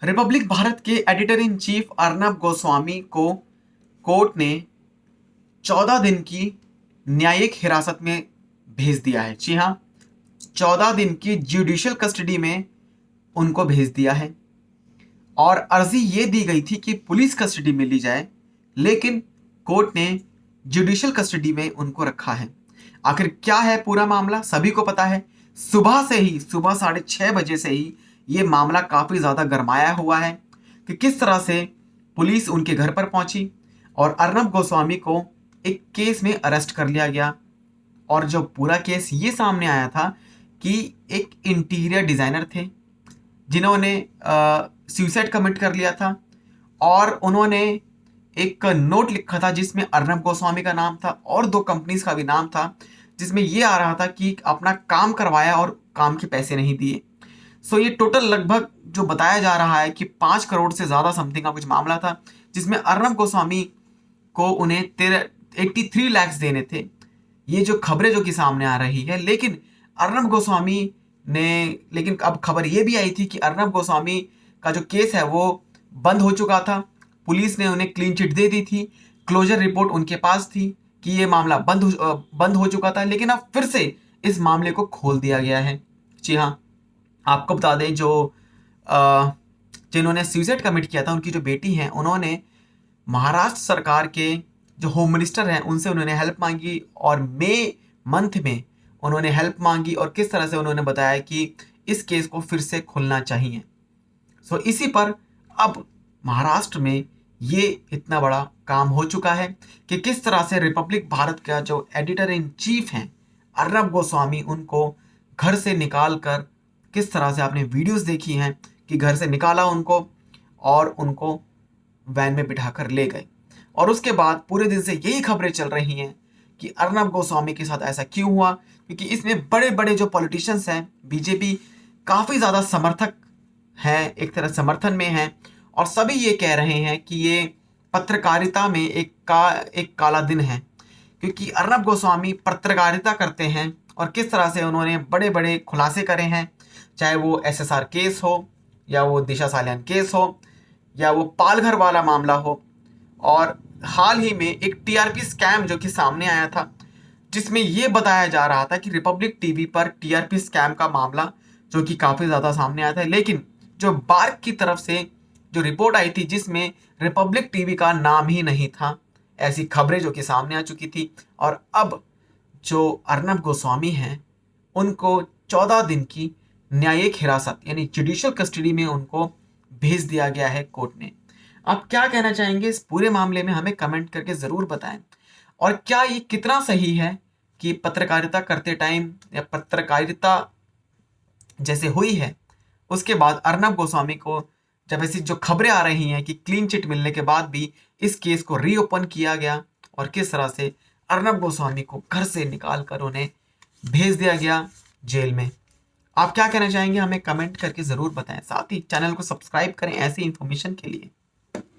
Republic Bharat के editor in chief Arnab Goswami को court ने 14 दिन की न्यायिक हिरासत में भेज दिया है। जी हाँ, 14 दिन की जुडिशियल कस्टडी में उनको भेज दिया है और अर्जी ये दी गई थी कि पुलिस कस्टडी में ली जाए, लेकिन कोर्ट ने जुडिशियल कस्टडी में उनको रखा है। आखिर क्या है पूरा मामला, सभी को पता है। सुबह 6:30 बजे से ही ये मामला काफ़ी ज़्यादा गरमाया हुआ है कि किस तरह से पुलिस उनके घर पर पहुंची और अर्नब गोस्वामी को एक केस में अरेस्ट कर लिया गया। और जो पूरा केस ये सामने आया था कि एक इंटीरियर डिज़ाइनर थे जिन्होंने सुसाइड कमिट कर लिया था और उन्होंने एक नोट लिखा था जिसमें अर्नब गोस्वामी का नाम था और 2 कंपनीज का भी नाम था, जिसमें ये आ रहा था कि अपना काम करवाया और काम के पैसे नहीं दिए। सो ये टोटल लगभग जो बताया जा रहा है कि 5 करोड़ से ज़्यादा समथिंग का कुछ मामला था, जिसमें अर्नब गोस्वामी को उन्हें 83 लाख देने थे। ये जो खबरें जो कि सामने आ रही है, लेकिन अर्नब गोस्वामी ने, लेकिन अब खबर ये भी आई थी कि अर्नब गोस्वामी का जो केस है वो बंद हो चुका था। पुलिस ने उन्हें क्लीन चिट दे दी थी, क्लोजर रिपोर्ट उनके पास थी कि ये मामला बंद हो चुका था, लेकिन अब फिर से इस मामले को खोल दिया गया है। जी हाँ, आपको बता दें जिन्होंने सुसाइड कमिट किया था उनकी जो बेटी हैं, उन्होंने महाराष्ट्र सरकार के जो होम मिनिस्टर हैं उनसे उन्होंने हेल्प मांगी और मई मंथ में उन्होंने हेल्प मांगी और किस तरह से उन्होंने बताया कि इस केस को फिर से खुलना चाहिए। सो इसी पर अब महाराष्ट्र में ये इतना बड़ा काम हो चुका है कि किस तरह से रिपब्लिक भारत का जो एडिटर इन चीफ हैं अर्नब गोस्वामी, उनको घर से निकाल कर, किस तरह से आपने वीडियोस देखी हैं कि घर से निकाला उनको और उनको वैन में बिठाकर ले गए। और उसके बाद पूरे दिन से यही खबरें चल रही हैं कि अर्नब गोस्वामी के साथ ऐसा क्यों हुआ, क्योंकि इसमें बड़े बड़े जो पॉलिटिशियंस हैं, बीजेपी काफ़ी ज़्यादा समर्थक हैं, एक तरह समर्थन में हैं और सभी ये कह रहे हैं कि ये पत्रकारिता में एक काला दिन है, क्योंकि अर्नब गोस्वामी पत्रकारिता करते हैं और किस तरह से उन्होंने बड़े बड़े खुलासे करे हैं, चाहे वो SSR केस हो या वो दिशा सालियान केस हो या वो पालघर वाला मामला हो। और हाल ही में एक TRP स्कैम जो कि सामने आया था, जिसमें ये बताया जा रहा था कि रिपब्लिक टीवी पर TRP स्कैम का मामला जो कि काफ़ी ज़्यादा सामने आया था, लेकिन जो बार्क की तरफ से जो रिपोर्ट आई थी जिसमें रिपब्लिक टीवी का नाम ही नहीं था, ऐसी खबरें जो कि सामने आ चुकी थी। और अब जो अर्नब गोस्वामी हैं उनको 14 दिन की न्यायिक हिरासत यानी जुडिशियल कस्टडी में उनको भेज दिया गया है कोर्ट ने। आप क्या कहना चाहेंगे इस पूरे मामले में, हमें कमेंट करके ज़रूर बताएं। और क्या ये कितना सही है कि पत्रकारिता करते टाइम या पत्रकारिता जैसे हुई है उसके बाद अर्नब गोस्वामी को जब ऐसी जो खबरें आ रही हैं कि क्लीन चिट मिलने के बाद भी इस केस को रीओपन किया गया और किस तरह से अर्नब गोस्वामी को घर से निकाल कर उन्हें भेज दिया गया जेल में, आप क्या कहना चाहेंगे हमें कमेंट करके ज़रूर बताएं। साथ ही चैनल को सब्सक्राइब करें ऐसी इन्फॉर्मेशन के लिए।